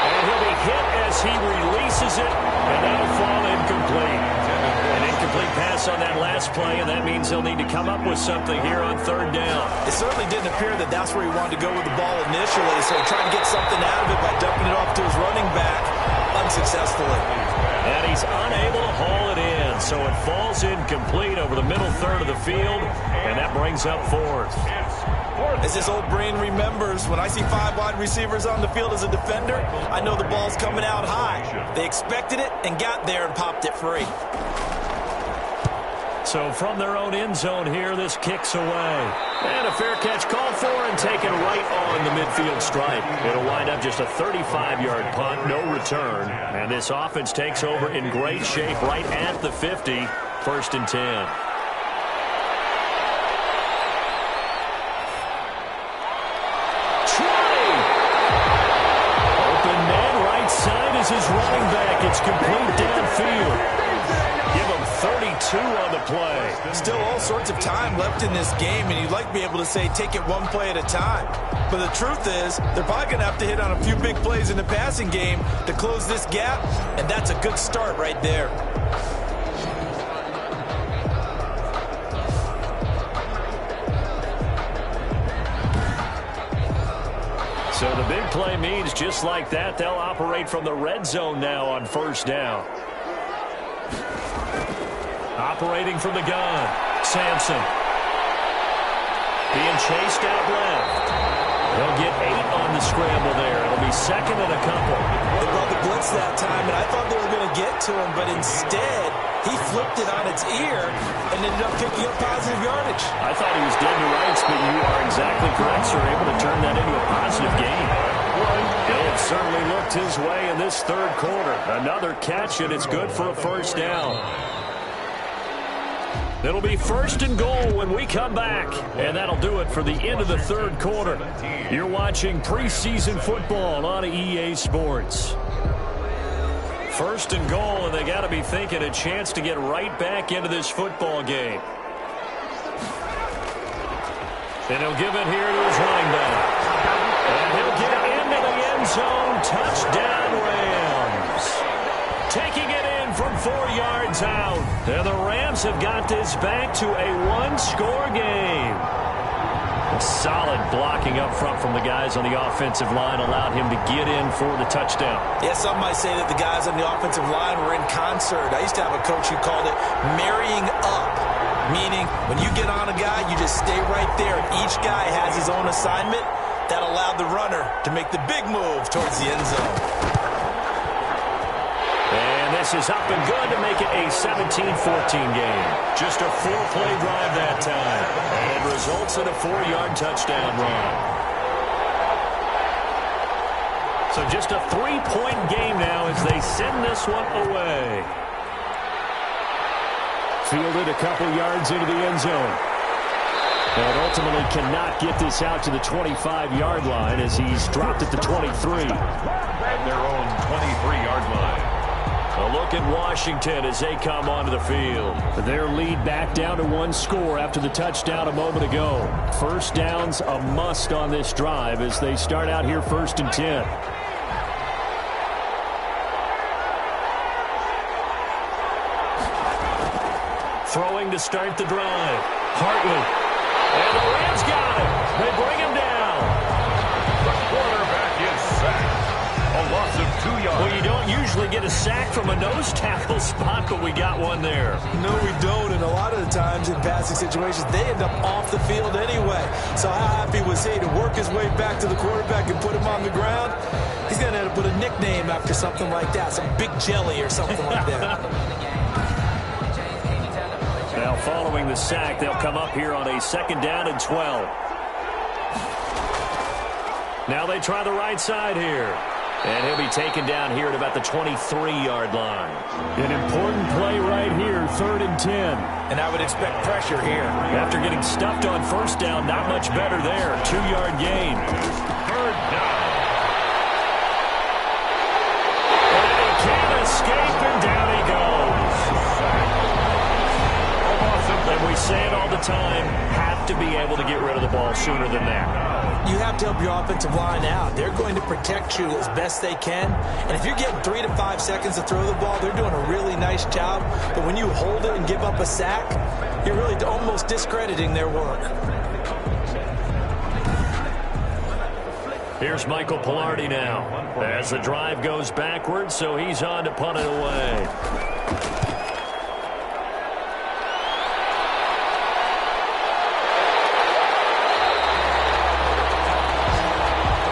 And he'll be hit as he releases it, and that'll fall incomplete. An incomplete pass on that last play, and that means he'll need to come up with something here on 3rd down. It certainly didn't appear that that's where he wanted to go with the ball initially, so he tried to get something out of it by dumping it off to his running back unsuccessfully. And he's unable to haul it in, so it falls incomplete over the middle 3rd of the field, and that brings up 4th. As his old brain remembers, when I see 5 wide receivers on the field as a defender, I know the ball's coming out high. They expected it and got there and popped it free. So from their own end zone here, this kicks away. And a fair catch called for and taken right on the midfield stripe. It'll wind up just a 35-yard punt, no return. And this offense takes over in great shape right at the 50, 1st and 10. His running back. It's complete downfield. Give him 32 on the play. Still all sorts of time left in this game, and you'd like to be able to say take it one play at a time. But the truth is, they're probably going to have to hit on a few big plays in the passing game to close this gap, and that's a good start right there. So the The big play means just like that, they'll operate from the red zone now on first down. Operating from the gun, Sampson. Being chased out left. They'll get 8 on the scramble there. It'll be second and a couple. They brought the blitz that time, and I thought they were going to get to him, but instead he flipped it on its ear and ended up picking up positive yardage. I thought he was dead to rights, but you are exactly correct, sir. Able to turn that into a positive gain. They have certainly looked his way in this third quarter. Another catch, and it's good for a first down. It'll be first and goal when we come back. And that'll do it for the end of the third quarter. You're watching preseason football on EA Sports. First and goal, and they got to be thinking a chance to get right back into this football game. And he'll give it here to his running back. And he'll get into the end zone. Touchdown, Rams. Taking it in from 4 yards out. And the Rams have got this back to a one-score game. A solid blocking up front from the guys on the offensive line allowed him to get in for the touchdown. Yeah, some might say that the guys on the offensive line were in concert. I used to have a coach who called it marrying up, meaning when you get on a guy, you just stay right there. Each guy has his own assignment. That allowed the runner to make the big move towards the end zone. And this is up and good to make it a 17-14 game. Just a 4-play drive that time. And it results in a 4-yard touchdown run. So just a 3-point game now as they send this one away. Fielded a couple yards into the end zone. And ultimately cannot get this out to the 25-yard line as he's dropped at the 23. At their own 23-yard line. A look at Washington as they come onto the field. Their lead back down to 1 score after the touchdown a moment ago. First down's a must on this drive as they start out here 1st and 10. Throwing to start the drive. Hartley. And the Rams got him. They bring him down. The quarterback is sacked. A loss of 2 yards. Well, you don't usually get a sack from a nose tackle spot, but we got one there. No, we don't, and a lot of the times in passing situations, they end up off the field anyway. So how happy was he to work his way back to the quarterback and put him on the ground? He's going to have to put a nickname after something like that, some Big Jelly or something like that. Now, following the sack, they'll come up here on a 2nd down and 12. Now they try the right side here. And he'll be taken down here at about the 23-yard line. An important play right here, 3rd and 10. And I would expect pressure here. After getting stuffed on 1st down, not much better there. 2-yard gain. 3rd down. And he can't escape, and down he goes. And we say it all the time, have to be able to get rid of the ball sooner than that. You have to help your offensive line out. They're going to protect you as best they can. And if you're getting 3 to 5 seconds to throw the ball, they're doing a really nice job. But when you hold it and give up a sack, you're really almost discrediting their work. Here's Michael Pilardi now as the drive goes backwards, so he's on to punt it away.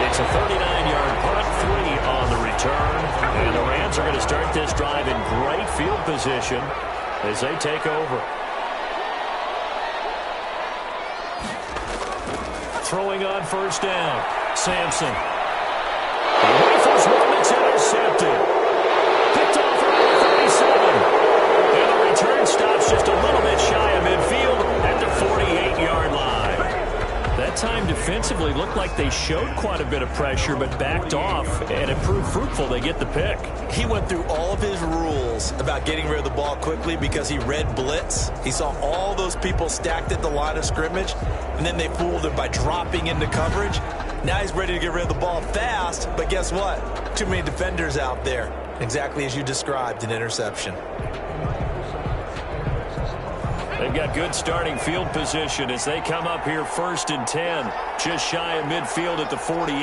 It's a 39-yard punt, 3 on the return. And the Rams are going to start this drive in great field position as they take over. Throwing on 1st down, Sampson. He rifles one that's intercepted. Picked off around the 37. And the return stops just a little bit shy of midfield at the 48-yard line. That time defensively looked like they showed quite a bit of pressure but backed off, and it proved fruitful. They get the pick. He went through all of his rules about getting rid of the ball quickly because he read blitz. He saw all those people stacked at the line of scrimmage, and then they fooled him by dropping into coverage. Now he's ready to get rid of the ball fast, but guess what? Too many defenders out there. Exactly as you described, an interception. They've got good starting field position as they come up here 1st and 10, just shy of midfield at the 48.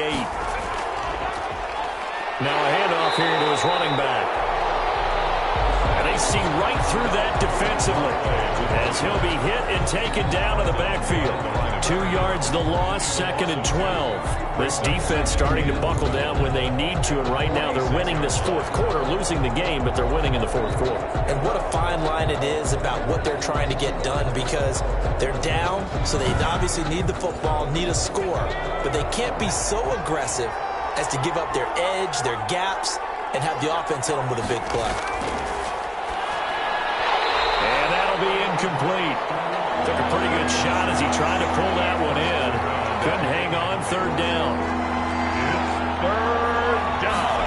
Now a handoff here to his running back. And they see right through that defensively as he'll be hit and taken down to the backfield. 2 yards the loss, 2nd and 12. This defense starting to buckle down when they need to, and right now they're winning this fourth quarter, losing the game, but they're winning in the fourth quarter. And what a fine line it is about what they're trying to get done, because they're down, so they obviously need the football, need a score, but they can't be so aggressive as to give up their edge, their gaps, and have the offense hit them with a big play. And that'll be incomplete. Took a pretty good shot as he tried to pull that one in. Couldn't hang on. 3rd down. It's 3rd down.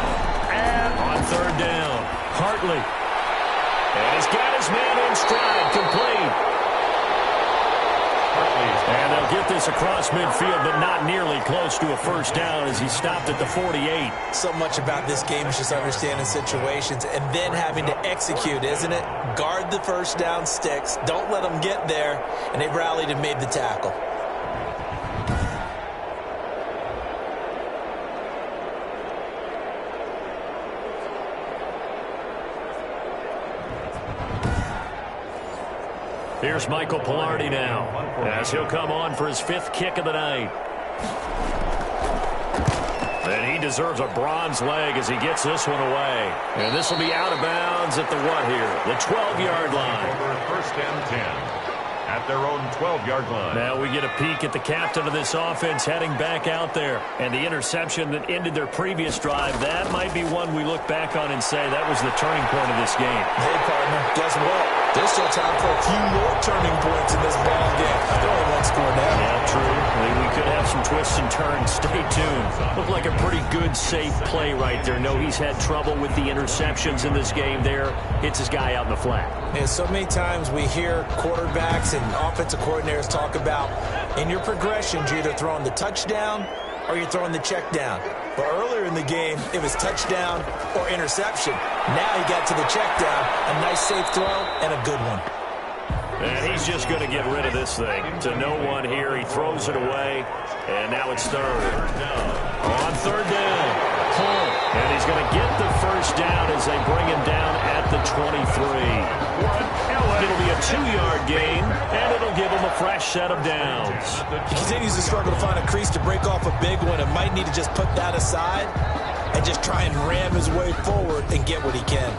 And on 3rd down, Hartley. And he's got his man in stride, complete. And they'll get this across midfield, but not nearly close to a first down as he stopped at the 48. So much about this game is just understanding situations and then having to execute, isn't it? Guard the first down sticks. Don't let them get there. And they rallied and made the tackle. Here's Michael Pilardi now, as he'll come on for his 5th kick of the night. And he deserves a bronze leg as he gets this one away. And this will be out of bounds at the what here? The 12-yard line. 1st and 10 at their own 12-yard line. Now we get a peek at the captain of this offense heading back out there. And the interception that ended their previous drive, that might be one we look back on and say that was the turning point of this game. Hey, partner, guess what? There's still time for a few more turning points in this ball game. They're only 1 score down. Yeah, true. We could have some twists and turns. Stay tuned. Looked like a pretty good, safe play right there. No, he's had trouble with the interceptions in this game there. Hits his guy out in the flat. Yeah, so many times we hear quarterbacks and offensive coordinators talk about in your progressions, you're either throwing the touchdown or you're throwing the check down. But earlier in the game, it was touchdown or interception. Now he got to the check down, a nice safe throw, and a good one. And he's just going to get rid of this thing. To no one here, he throws it away, and now it's 3rd. On 3rd down. And he's going to get the first down as they bring him down at the 23. It'll be a 2-yard gain, and it'll give him a fresh set of downs. He continues to struggle to find a crease to break off a big one and might need to just put that aside and just try and ram his way forward and get what he can.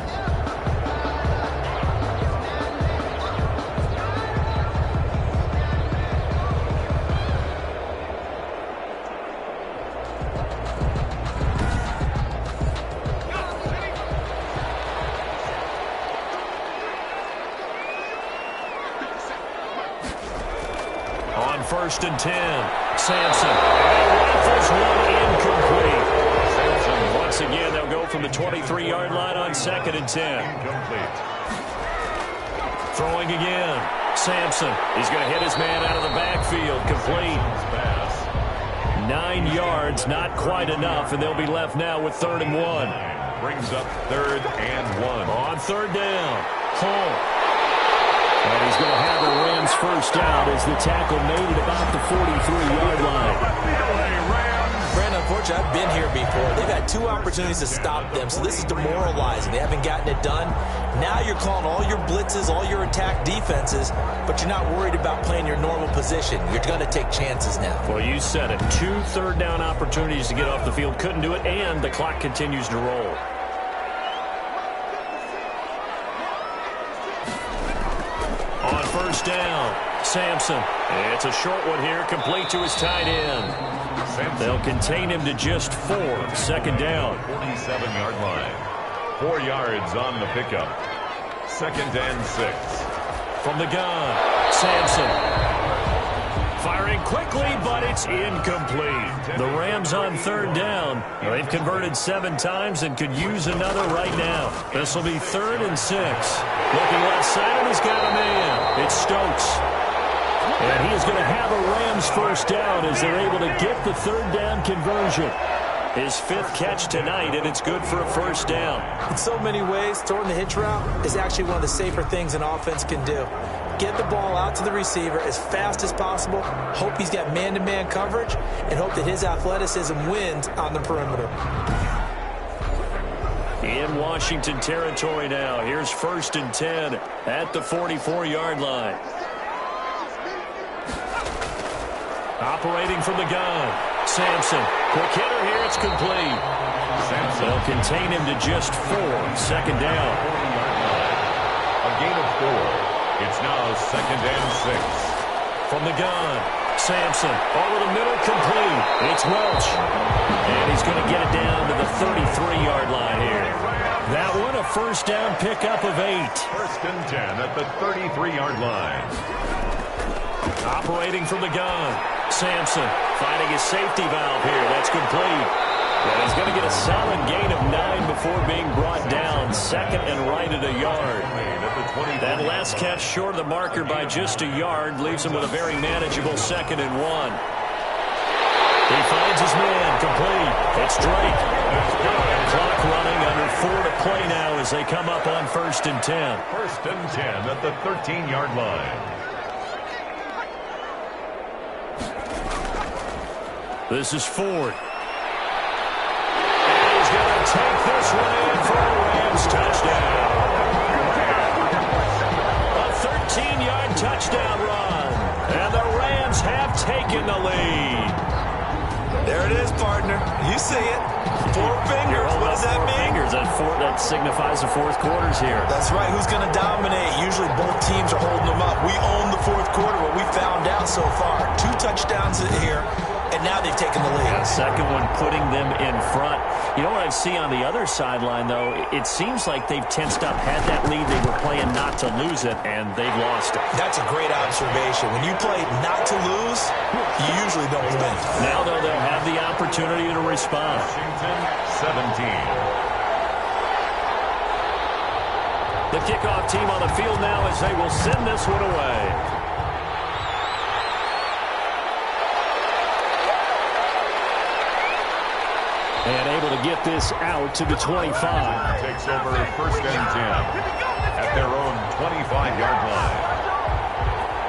On 1st and 10, Sampson. And rifles one incomplete. Sampson, once again, they'll go from the 23-yard line on 2nd and 10. Incomplete. Throwing again. Sampson. He's going to hit his man out of the backfield. Complete. 9 yards, not quite enough, and they'll be left now with 3rd and 1. Brings up 3rd and 1. On 3rd down, Hull. And he's going to have the Rams first down as the tackle made at about the 43-yard line. Brandon, unfortunately, I've been here before. They've had 2 opportunities to stop them, so this is demoralizing. They haven't gotten it done. Now you're calling all your blitzes, all your attack defenses, but you're not worried about playing your normal position. You're going to take chances now. Well, you said it. 2 third down opportunities to get off the field. Couldn't do it, and the clock continues to roll. On 1st down, Sampson. It's a short one here, complete to his tight end. They'll contain him to just 4. 2nd down. 47-yard line. 4 yards on the pickup. 2nd and 6. From the gun, Sampson. Firing quickly, but it's incomplete. The Rams on 3rd down. They've converted 7 times and could use another right now. This will be 3rd and 6. Looking left side, and he's got a man. It's Stokes. And he is going to have a Rams first down as they're able to get the 3rd down conversion. His 5th catch tonight, and it's good for a first down. In so many ways, throwing the hitch route is actually one of the safer things an offense can do. Get the ball out to the receiver as fast as possible, hope he's got man-to-man coverage, and hope that his athleticism wins on the perimeter. In Washington territory now. Here's 1st and 10 at the 44-yard line. Operating from the gun. Sampson. Quick hitter here. It's complete. Sampson. They'll contain him to just 4. 2nd down. A gain of 4. It's now 2nd and 6. From the gun. Sampson. Over the middle. Complete. It's Welch. And he's going to get it down to the 33-yard line here. That one a 1st down pickup of 8. 1st and 10 at the 33-yard line. Operating from the gun. Sampson finding his safety valve here. That's complete. And he's going to get a solid gain of 9 before being brought down. 2nd and right at a yard. That last catch short of the marker by just a yard leaves him with a very manageable 2nd and 1. He finds his man. Complete. It's Drake. Clock running under 4 to play now as they come up on 1st and 10. 1st and 10 at the 13-yard line. This is Ford. And he's going to take this one in for a Rams touchdown. A 13-yard touchdown run. And the Rams have taken the lead. There it is, partner. You see it. 4 fingers. What does that mean? Fingers. That signifies the 4th quarter's here. That's right. Who's going to dominate? Usually both teams are holding them up. We own the 4th quarter, what we found out so far. 2 touchdowns here. And now they've taken the lead. The second one putting them in front. You know what I see on the other sideline, though? It seems like they've tensed up, had that lead. They were playing not to lose it, and they've lost it. That's a great observation. When you play not to lose, you usually don't win. Now, though, they'll have the opportunity to respond. Washington 17. The kickoff team on the field now as they will send this one away. And able to get this out to the 25. Takes over 1st and 10 at their own 25-yard line.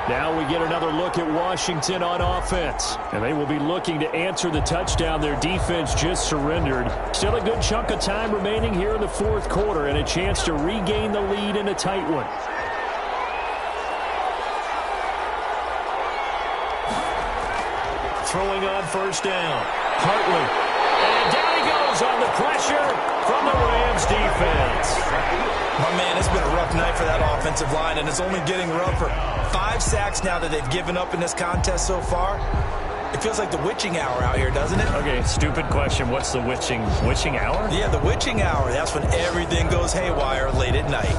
Now we get another look at Washington on offense. And they will be looking to answer the touchdown their defense just surrendered. Still a good chunk of time remaining here in the 4th quarter and a chance to regain the lead in a tight one. Throwing on 1st down. Hartley. And down he goes on the pressure from the Rams defense. My man, it's been a rough night for that offensive line, and it's only getting rougher. 5 sacks now that they've given up in this contest so far. It feels like the witching hour out here, doesn't it? Okay, stupid question. What's the witching hour? Yeah, the witching hour. That's when everything goes haywire late at night.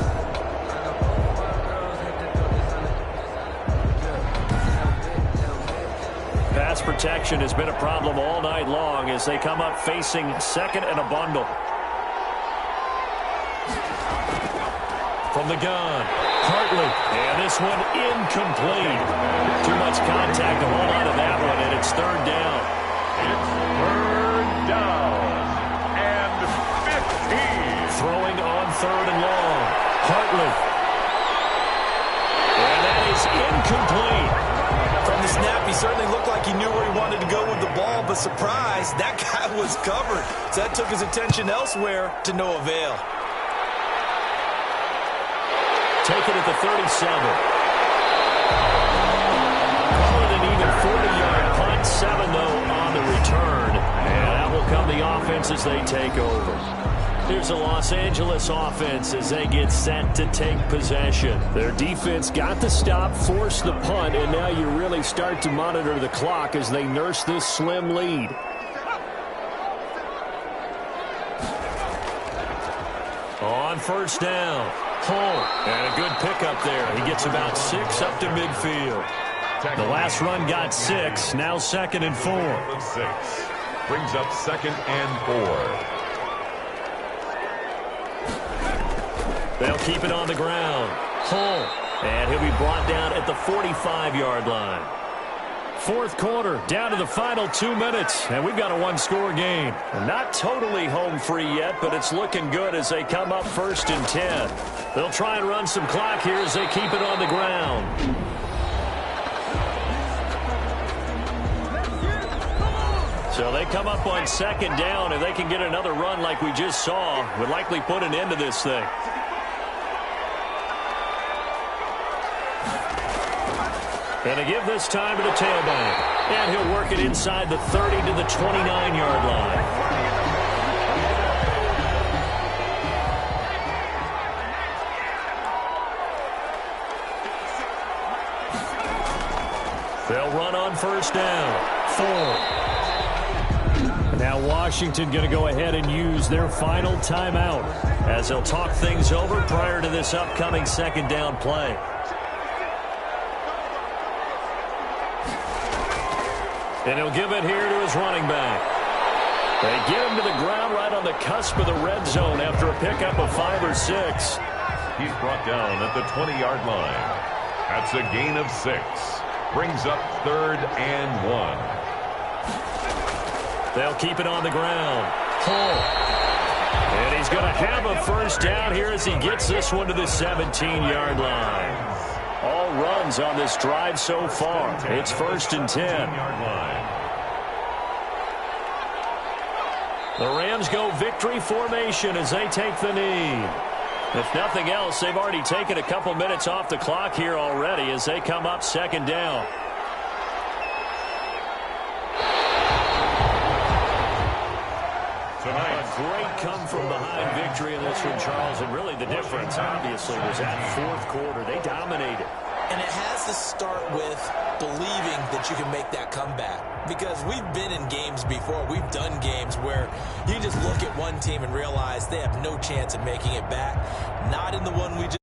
Pass protection has been a problem all night long as they come up facing 2nd and a bundle. From the gun, Hartley, and this one incomplete. Too much contact to hold on to that one, and it's 3rd down. It's 3rd down and 15. Throwing on 3rd and long. Hartley. And that is incomplete. From the snap, he certainly looked like he knew where he wanted to go with the ball, but surprise, that guy was covered. So that took his attention elsewhere to no avail. Take it at the 37. Call it an even 40-yard punt. 7, though, on the return. And that will come the offense as they take over. Here's the Los Angeles offense as they get set to take possession. Their defense got the stop, forced the punt, and now you really start to monitor the clock as they nurse this slim lead. On 1st down, Hull, and a good pickup there. He gets about 6 up to midfield. The last run got 6, now 2nd and 4. 6 brings up 2nd and 4. They'll keep it on the ground. Hull, and he'll be brought down at the 45-yard line. 4th quarter, down to the final 2 minutes, and we've got a 1-score game. Not totally home free yet, but it's looking good as they come up 1st and 10. They'll try and run some clock here as they keep it on the ground. So they come up on second down. If they can get another run like we just saw, would likely put an end to this thing. And to give this time to the tailback. And he'll work it inside the 30 to the 29-yard line. They'll run on first down. 4. Now Washington going to go ahead and use their final timeout as they'll talk things over prior to this upcoming second down play. And he'll give it here to his running back. They get him to the ground right on the cusp of the red zone after a pickup of 5 or 6. He's brought down at the 20-yard line. That's a gain of 6. Brings up 3rd and 1. They'll keep it on the ground. Pull. And he's going to have a first down here as he gets this one to the 17-yard line. All runs on this drive so far. It's 1st and 10. The Rams go victory formation as they take the knee. If nothing else, they've already taken a couple minutes off the clock here already as they come up second down. A great come-from-behind victory in this one, Charles. And really the difference, obviously, was that fourth quarter. They dominated. And it has to start with believing that you can make that comeback. Because we've been in games before. We've done games where you just look at one team and realize they have no chance of making it back. Not in the one we just